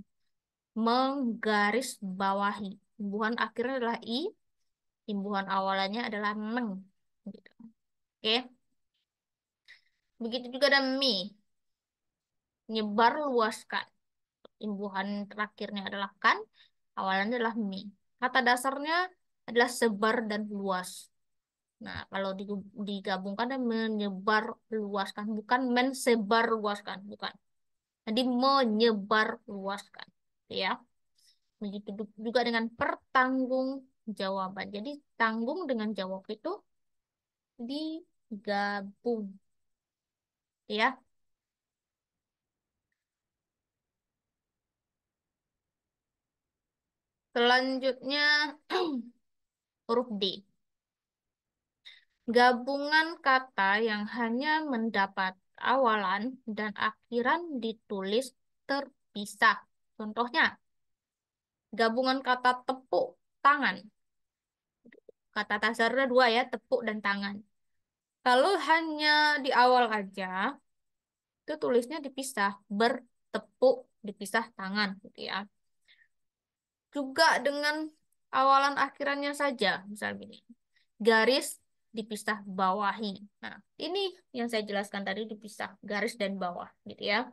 A: Menggaris bawahi. Imbuhan akhirnya adalah i, imbuhan awalannya adalah meng. Gitu. Oke. Begitu juga ada mi, nyebar luaskan. Imbuhan terakhirnya adalah kan, awalannya adalah mi. Kata dasarnya adalah sebar dan luas. Nah, kalau digabungkan dan menyebar luaskan, bukan mensebar luaskan, bukan. Jadi menyebar luaskan, ya. Begitu juga dengan pertanggungjawaban. Jadi tanggung dengan jawab itu digabung, ya. Selanjutnya huruf D. Gabungan kata yang hanya mendapat awalan dan akhiran ditulis terpisah. Contohnya, gabungan kata tepuk tangan. Kata dasarnya dua ya, tepuk dan tangan. Kalau hanya di awal aja, itu tulisnya dipisah. Bertepuk, dipisah tangan. Gitu ya. Juga dengan awalan akhirannya saja. Misal gini, garis dipisah bawahi. Nah, ini yang saya jelaskan tadi dipisah garis dan bawah gitu ya.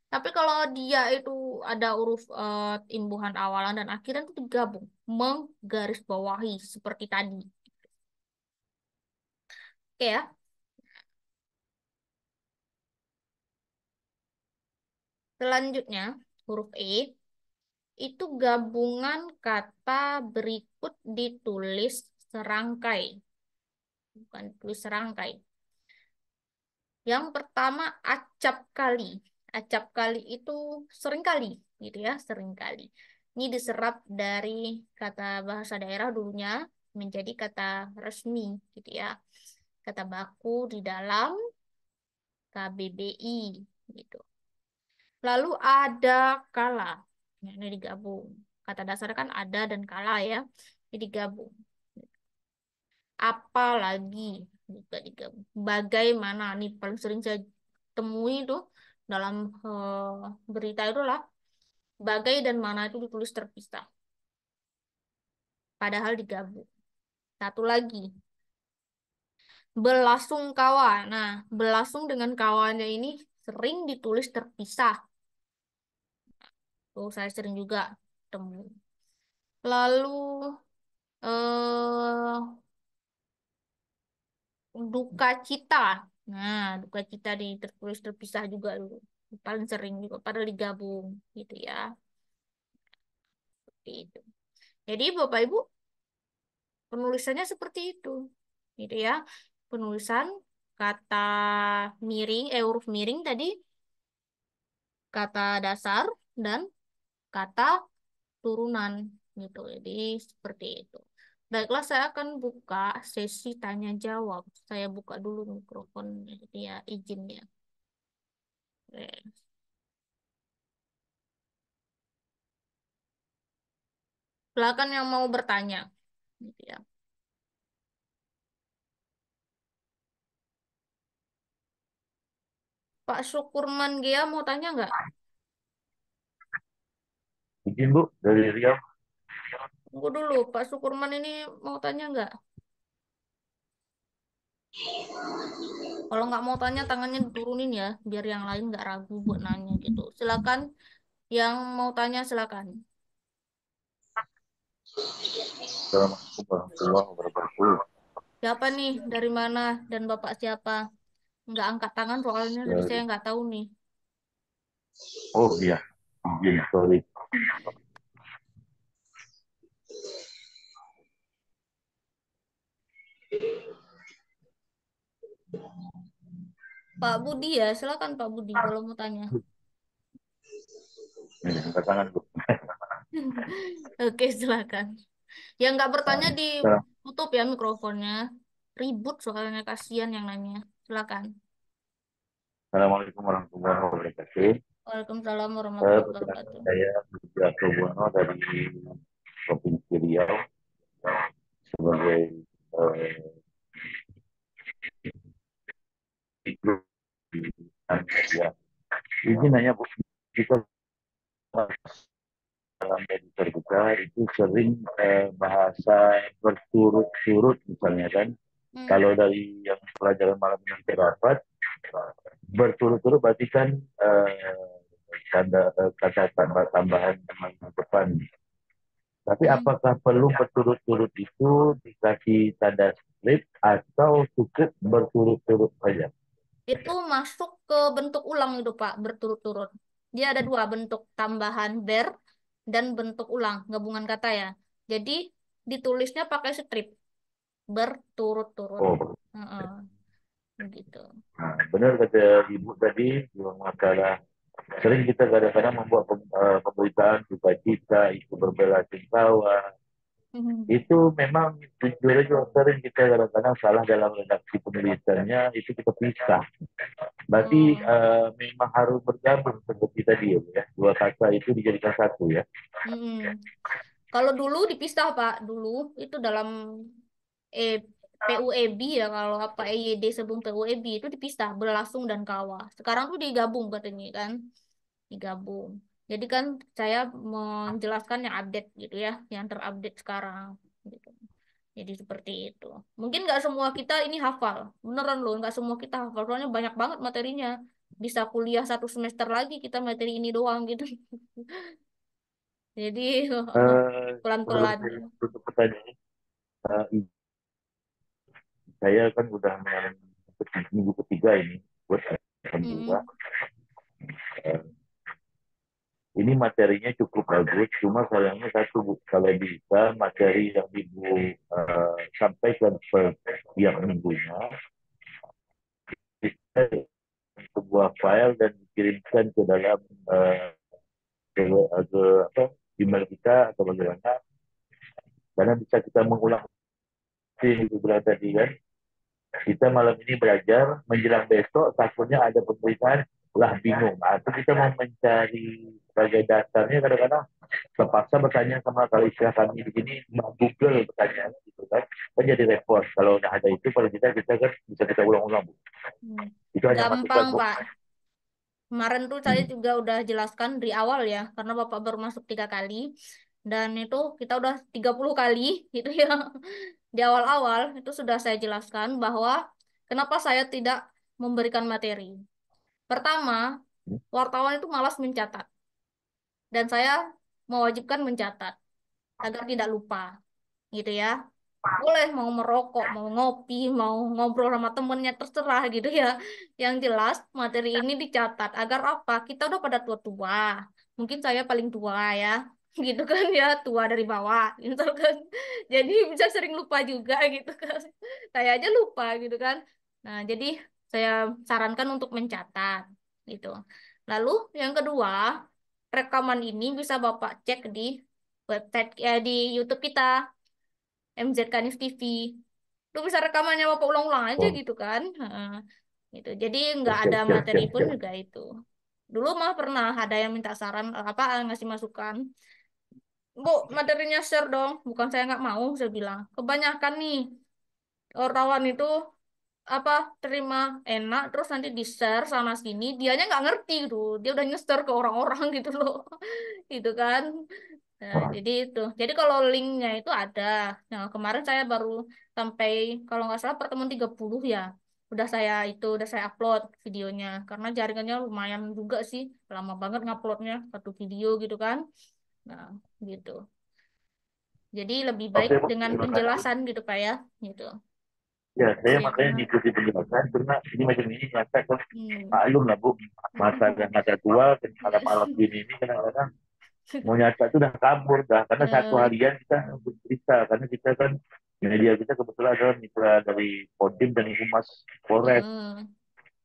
A: Tapi kalau dia itu ada huruf imbuhan awalan dan akhiran itu digabung, menggaris bawahi seperti tadi. Oke ya. Selanjutnya huruf E itu gabungan kata berikut ditulis serangkai, bukan tulis serangkai. Yang pertama acap kali. Acap kali itu sering kali gitu ya, sering kali. Ini diserap dari kata bahasa daerah dulunya menjadi kata resmi gitu ya. Kata baku di dalam KBBI gitu. Lalu ada kala. Nah, ini digabung. Kata dasarnya kan ada dan kala ya. Ini digabung. Apalagi juga digabung. Bagaimana nih paling sering saya temui itu dalam berita itu lah. Bagai dan mana itu ditulis terpisah. Padahal digabung. Satu lagi. Belasungkawa. Nah, belasung dengan kawannya ini sering ditulis terpisah. Tuh, saya sering juga temu. Lalu eh duka cita. Nah, duka cita tertulis terpisah juga dulu. Paling sering juga padahal digabung gitu ya. Seperti itu. Jadi Bapak Ibu penulisannya seperti itu. Gitu ya. Penulisan kata miring, huruf miring tadi, kata dasar dan kata turunan gitu. Jadi seperti itu. Baiklah, saya akan buka sesi tanya jawab. Saya buka dulu mikrofon ya izinnya. Oke. Silakan yang mau bertanya. Gitu ya. Pak Syukurman Gia mau tanya nggak?
B: Izin Bu, dari Riau.
A: Tunggu dulu, Pak Syukurman ini mau tanya nggak? Kalau nggak mau tanya, tangannya diturunin ya, biar yang lain nggak ragu buat nanya gitu. Silakan, yang mau tanya silakan.
B: Assalamualaikum warahmatullahi wabarakatuh.
A: Siapa nih? Dari mana? Dan Bapak siapa? Nggak angkat tangan soalnya tadi saya
B: Dari,
A: nggak tahu nih.
B: oh iya, izin, sorry.
A: Pak Budi ya, silakan Pak Budi kalau mau tanya.
B: Ini, angkat tangan Bu.
A: Oke, silakan. Yang nggak bertanya
B: Nah,
A: ditutup ya mikrofonnya. Ribut soalnya kasihan yang nanya. Silakan.
B: Assalamualaikum warahmatullahi wabarakatuh.
A: Waalaikumsalam warahmatullahi
B: Perkenalkan
A: wabarakatuh.
B: saya Budi Bono dari Provinsi Riau sebagai ikut di ya. Izin nanya Bu, kita dalam media terbuka itu sering bahasa berturut-turut misalnya kan.
A: Hmm.
B: Kalau dari yang pelajaran malam yang terdapat, berturut-turut berarti kan kata tambahan teman depan. Tapi
A: Hmm.
B: apakah perlu berturut-turut itu dikasih tanda strip atau cukup berturut-turut saja?
A: Itu masuk ke bentuk ulang itu Pak, berturut-turut. Dia ada dua bentuk, tambahan ber dan bentuk ulang, gabungan kata ya. Jadi ditulisnya pakai strip, berturut-turut.
B: Oh,
A: Heeh, gitu.
B: nah, benar kata Ibu tadi, yang masalah sering kita kadang-kadang membuat pemberitaan duka cita, itu berbela sungkawa. Itu memang jujur aja sering kita kadang-kadang salah dalam redaksi penulisannya, itu kita pisah. Berarti
A: Oh.
B: memang harus bergabung seperti tadi ya. Dua kata itu dijadikan satu ya.
A: Mm-mm. Kalau dulu dipisah Pak, dulu itu dalam E PUEB ya kalau apa EYD sebelum PUEB itu dipisah belasung dan kawah. Sekarang tuh digabung katanya kan, digabung. Jadi kan saya menjelaskan yang update gitu ya, yang terupdate sekarang gitu. Jadi seperti itu. Mungkin nggak semua kita ini hafal, beneran loh, nggak semua kita hafal. Soalnya banyak banget materinya. Bisa kuliah satu semester lagi kita materi ini doang gitu. Jadi
B: Sebelum
A: pelan-pelan.
B: saya tutup pertanyaan, saya kan udah minggu ketiga ini buat S2.
A: Mm-mm.
B: Ini materinya cukup bagus, cuma sayangnya satu Bu, kalau bisa materi yang Ibu sampaikan per tiap minggunya, bisa sebuah file dan dikirimkan ke dalam ke, ke, apa, email kita atau bagaimana, karena bisa kita mengulang itu berada tadi kan. Kita malam ini belajar, menjelang besok takutnya ada pemberitaan, lah bingung. Atau kita mau mencari sebagai dasarnya kadang-kadang terpaksa bertanya sama kalau istilah kami di sini Google bertanya gitu kan. Kan jadi repot. Kalau udah ada itu pada kita kan bisa kita ulang-ulang Bu.
A: Hmm.
B: Itu hanya
A: Gampang,
B: masukan Bu.
A: Pak. Kemarin tuh saya
B: Hmm.
A: juga udah jelaskan di awal ya, karena Bapak baru masuk 3 kali. Dan itu kita udah 30 kali gitu ya. Di awal-awal itu sudah saya jelaskan bahwa kenapa saya tidak memberikan materi. Pertama, wartawan itu malas mencatat. Dan saya mewajibkan mencatat agar tidak lupa gitu ya. Boleh mau merokok, mau ngopi, mau ngobrol sama temennya terserah gitu ya. Yang jelas materi ini dicatat agar apa? Kita udah pada tua-tua. Mungkin saya paling tua ya. Gitu kan ya, tua dari bawah gitu kan. Jadi bisa sering lupa juga gitu kan. Saya aja lupa gitu kan. Nah, jadi saya sarankan untuk mencatat gitu. Lalu yang kedua, rekaman ini bisa Bapak cek di website di YouTube kita. MZK News TV. Lu bisa rekamannya Bapak ulang-ulang aja
B: Oh,
A: gitu kan. Heeh, gitu. Jadi nggak
B: siap,
A: ada
B: siap,
A: materi
B: siap,
A: pun
B: siap.
A: juga itu. Dulu mah pernah ada yang minta saran apa ngasih masukan. Bu, materinya share dong. Bukan saya nggak mau, saya bilang. Kebanyakan nih wartawan itu apa terima enak terus nanti di share sana sini dianya nggak ngerti gitu dia udah nge-share ke orang-orang gitu loh gitu kan. Nah, jadi itu. Jadi kalau linknya itu ada. Nah, kemarin saya baru sampai kalau nggak salah pertemuan 30 ya. Udah saya upload videonya. Karena jaringannya lumayan juga sih. Lama banget nguploadnya satu video gitu kan. Nah, gitu. Jadi lebih baik
B: Oke Bu,
A: dengan
B: terima kasih.
A: penjelasan gitu Pak ya. Gitu.
B: Ya, saya makanya
A: Siap.
B: ngikuti penjelasan karena ini macam ini nyata kan
A: Hmm.
B: maklum lah Bu, masa tua malam-malam gini ini kadang-kadang mau nyata itu udah kabur dah karena satu
A: Eh,
B: harian kita bercerita karena kita kan media kita kebetulan adalah mitra dari Kodim dan Humas Polres.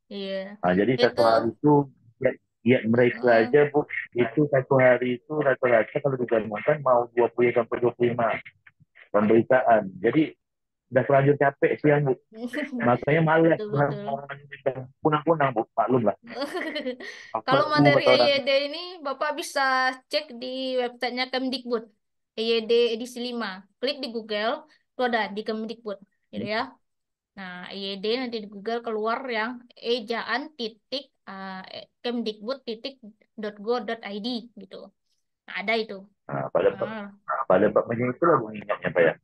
A: iya.
B: Nah, jadi
A: Itu.
B: satu hari itu ya, ya mereka
A: eh,
B: aja Bu itu satu hari itu rata-rata kalau digabungkan mau 20 sampai 25 pemberitaan. Jadi udah terlanjur capek siang Bu. Makanya malas
A: Betul-betul.
B: mau punang-punang Bu, maklum lah. Apa
A: Kalau
B: Bu
A: materi
B: kata orang
A: EYD ini Bapak bisa cek di websitenya Kemdikbud. EYD edisi 5. Klik di Google, itu ada di Kemdikbud. Gitu ya. Nah, EYD nanti di Google keluar yang ejaan titik Kemdikbud titik .go.id gitu. Nah, ada itu.
B: nah,
A: Nah,
B: pada babnya itu lah Bu ingatnya Pak ya.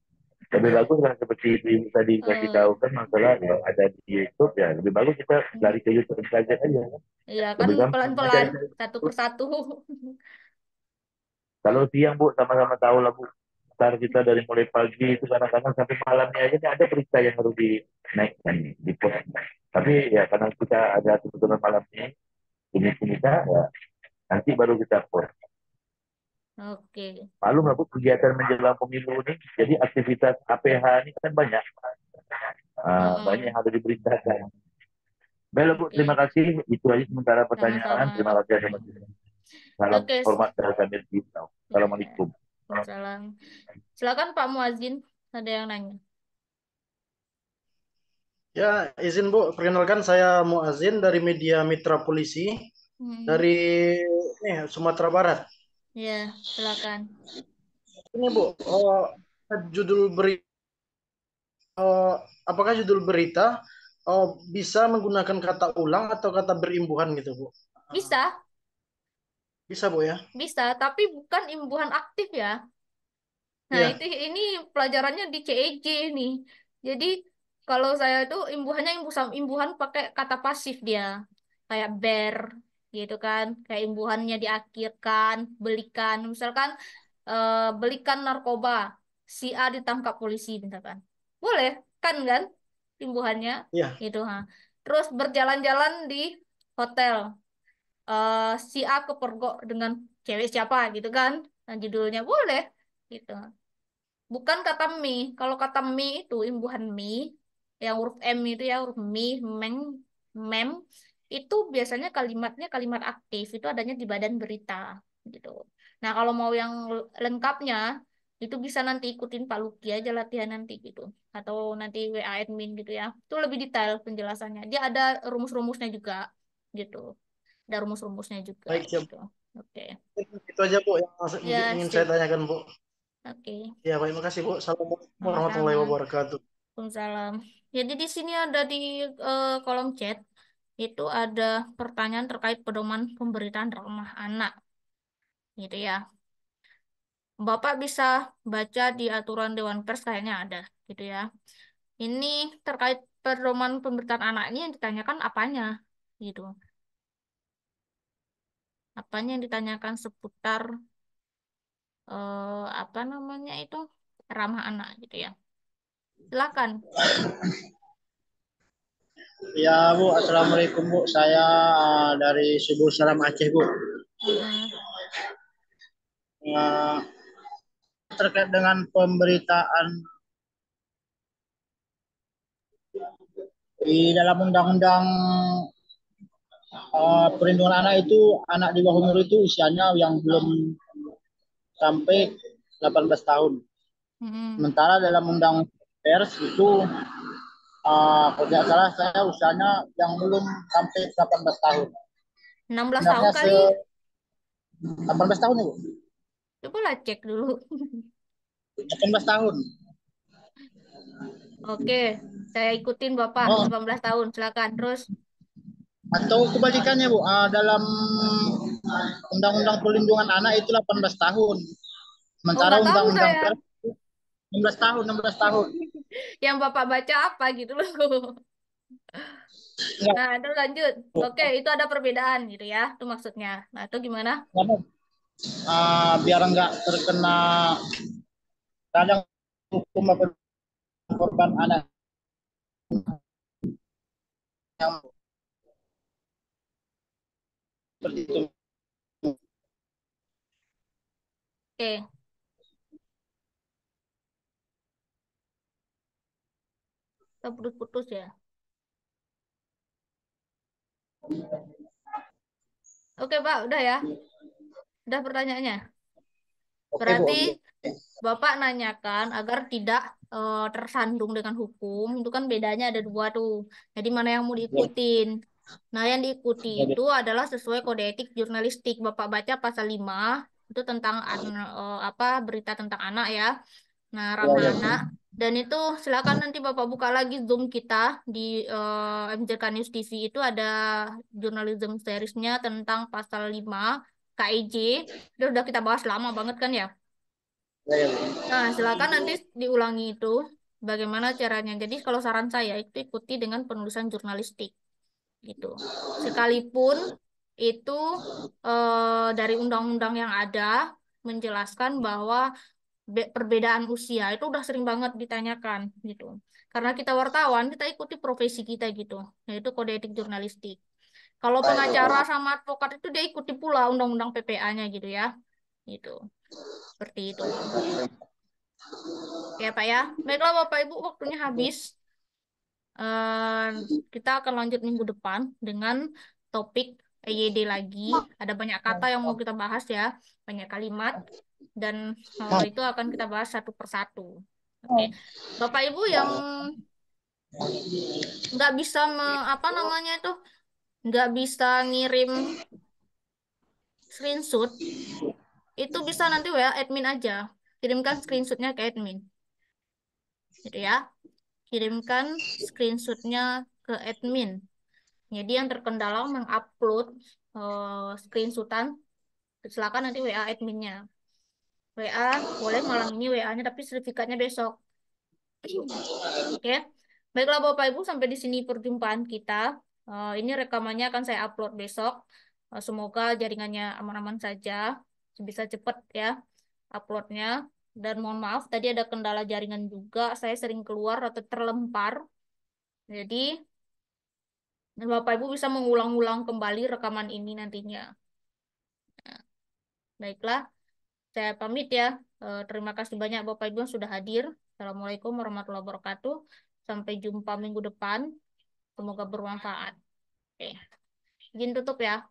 B: Lebih
A: iya.
B: bagus kan seperti itu tadi kasih tahu
A: Eh,
B: kan masalah ya, ada di YouTube ya lebih bagus kita lari ke YouTube saja aja kan.
A: iya kan
B: Lebih gampang
A: pelan-pelan
B: ngajarin.
A: satu persatu.
B: Kalau siang Bu sama-sama tahu lah Bu. Ntar kita dari mulai pagi itu kadang-kadang sampai malamnya aja nih ada berita yang harus dinaikkan di post. Tapi ya karena kita ada kebetulan malamnya ini kita ya nanti baru kita post.
A: Oke.
B: Maklum lah Bu kegiatan menjelang pemilu ini. Jadi aktivitas APH ini kan banyak. Banyak
A: Heeh.
B: yang harus diberitakan. Baiklah Bu, terima
A: Oke.
B: kasih. Itu aja sementara pertanyaan.
A: Sama-sama.
B: Terima kasih. Salam
A: Oke.
B: hormat dari kami.
A: Ya.
B: Assalamualaikum.
A: Waalaikumsalam. Silakan Pak Muazin, ada yang nanya.
C: Ya, izin Bu, perkenalkan saya Muazin dari media Mitra Polisi
A: Hmm.
C: dari Sumatera Barat.
A: Ya, silakan.
C: Ini Bu, judul berita, apakah judul berita bisa menggunakan kata ulang atau kata berimbuhan gitu Bu?
A: Bisa,
C: Bisa Bu ya?
A: bisa, tapi bukan imbuhan aktif ya. Nah,
C: Iya,
A: ini pelajarannya di CEJ nih. Jadi, kalau saya tuh imbuhannya imbuhan pakai kata pasif dia. Kayak bear gitu kan. Kayak imbuhannya diakhirkan, belikan. Misalkan belikan narkoba, si A ditangkap polisi misalkan. Boleh kan imbuhannya
C: iya.
A: gitu ha. Terus berjalan-jalan di hotel. Si A kepergok dengan cewek siapa gitu kan. Nah, judulnya boleh gitu. Bukan kata mi. Kalau kata mi itu imbuhan mi, yang huruf M itu ya huruf mi, meng, mem, itu biasanya kalimatnya kalimat aktif. Itu adanya di badan berita gitu. Nah, kalau mau yang lengkapnya, itu bisa nanti ikutin Pak Luki aja latihan nanti gitu. Atau nanti WA admin gitu ya. Itu lebih detail penjelasannya. Dia ada rumus-rumusnya juga gitu. Ada rumus-rumusnya juga
C: Baik, siap.
A: gitu. Oke.
C: Itu aja Bu yang
A: Ya,
C: ingin saya
A: sip.
C: tanyakan Bu.
A: Oke.
C: Ya, baik, makasih Bu. Assalamualaikum warahmatullahi
A: Sama-sama.
C: wabarakatuh.
A: Waalaikumsalam. Jadi di sini ada di kolom chat itu ada pertanyaan terkait pedoman pemberitaan ramah anak gitu ya. Bapak bisa baca di aturan Dewan Pers kayaknya ada gitu ya. Ini terkait pedoman pemberitaan anak ini yang ditanyakan apanya gitu. Apanya yang ditanyakan seputar apa namanya itu ramah anak gitu ya. Silakan.
D: Ya Bu, Assalamualaikum Bu. Saya dari Subuh Salam Aceh Bu.
A: Mm-mm.
D: Eh, Terkait dengan pemberitaan di dalam Undang-Undang Perlindungan Anak itu, anak di bawah umur itu usianya yang belum sampai 18 tahun.
A: Mm-mm.
D: Sementara dalam Undang Pers itu, kalau tidak salah saya usianya yang belum sampai 18 tahun.
A: 16 tahun
D: Sebenarnya
A: kali.
D: 18 tahun ya Bu?
A: Coba lah cek dulu.
D: 18 tahun.
A: Oke, saya ikutin Bapak
D: Oh,
A: 18 tahun. Silakan terus.
D: atau kebalikannya Bu, dalam Undang-Undang Perlindungan Anak itu 18 tahun.
A: Oh,
D: Sementara
A: nggak tahu
D: Undang-Undang
A: saya.
D: Pers 16 tahun, 16 tahun.
A: Yang Bapak baca apa gitu loh.
D: Enggak,
A: Nah, itu lanjut. Oke, itu ada perbedaan gitu ya. Itu maksudnya. Nah, itu gimana?
D: karena biar enggak terkena kadang hukum apa korban anak yang seperti itu.
A: Oke, kita putus-putus ya. Oke, Pak, udah ya. Udah pertanyaannya.
D: Oke Bu,
A: Berarti
D: oke.
A: Bapak nanyakan agar tidak tersandung dengan hukum. Itu kan bedanya ada dua tuh. Jadi mana yang mau
D: Ya,
A: diikutin? Nah, yang diikuti
D: ya,
A: itu adalah sesuai kode etik jurnalistik. Bapak baca pasal 5 itu tentang apa berita tentang anak ya. Nah,
D: ya,
A: ramah
D: ya.
A: anak. Dan itu silakan nanti Bapak buka lagi Zoom kita di MJK News TV itu ada journalism seriesnya tentang pasal 5 KIJ. Itu udah kita bahas lama banget kan ya.
D: Ya, ya, Bu.
A: Nah, silakan nanti diulangi itu bagaimana caranya. Jadi kalau saran saya itu ikuti dengan penulisan jurnalistik gitu. Sekalipun itu dari undang-undang yang ada menjelaskan bahwa perbedaan usia itu udah sering banget ditanyakan gitu. Karena kita wartawan, kita ikuti profesi kita gitu, yaitu kode etik jurnalistik. Kalau
D: Baik,
A: pengacara sama advokat itu dia ikuti pula undang-undang PPA-nya gitu ya. Gitu. Seperti itu. Ya, Pak ya. Baiklah Bapak Ibu, waktunya habis. Eh, kita akan lanjut minggu depan dengan topik EYD lagi. Ada banyak kata yang mau kita bahas ya, banyak kalimat, dan itu akan kita bahas satu persatu. Oke, Bapak Ibu yang nggak bisa apa namanya itu, nggak bisa ngirim screenshot, itu bisa nanti WA admin aja, kirimkan screenshotnya ke admin, gitu ya. Kirimkan screenshotnya ke admin. Jadi yang terkendala mengupload screenshotan, silakan nanti WA adminnya. WA boleh malam ini WA-nya tapi sertifikatnya besok. Oke. Baiklah Bapak Ibu sampai di sini perjumpaan kita. Ini rekamannya akan saya upload besok. Semoga jaringannya aman-aman saja. Bisa cepat ya uploadnya. Dan mohon maaf tadi ada kendala jaringan juga. Saya sering keluar atau terlempar. Jadi Bapak Ibu bisa mengulang-ulang kembali rekaman ini nantinya. Nah, baiklah, saya pamit ya. Terima kasih banyak Bapak Ibu yang sudah hadir. Assalamualaikum warahmatullahi wabarakatuh. Sampai jumpa minggu depan. Semoga bermanfaat. Oke, izin tutup ya.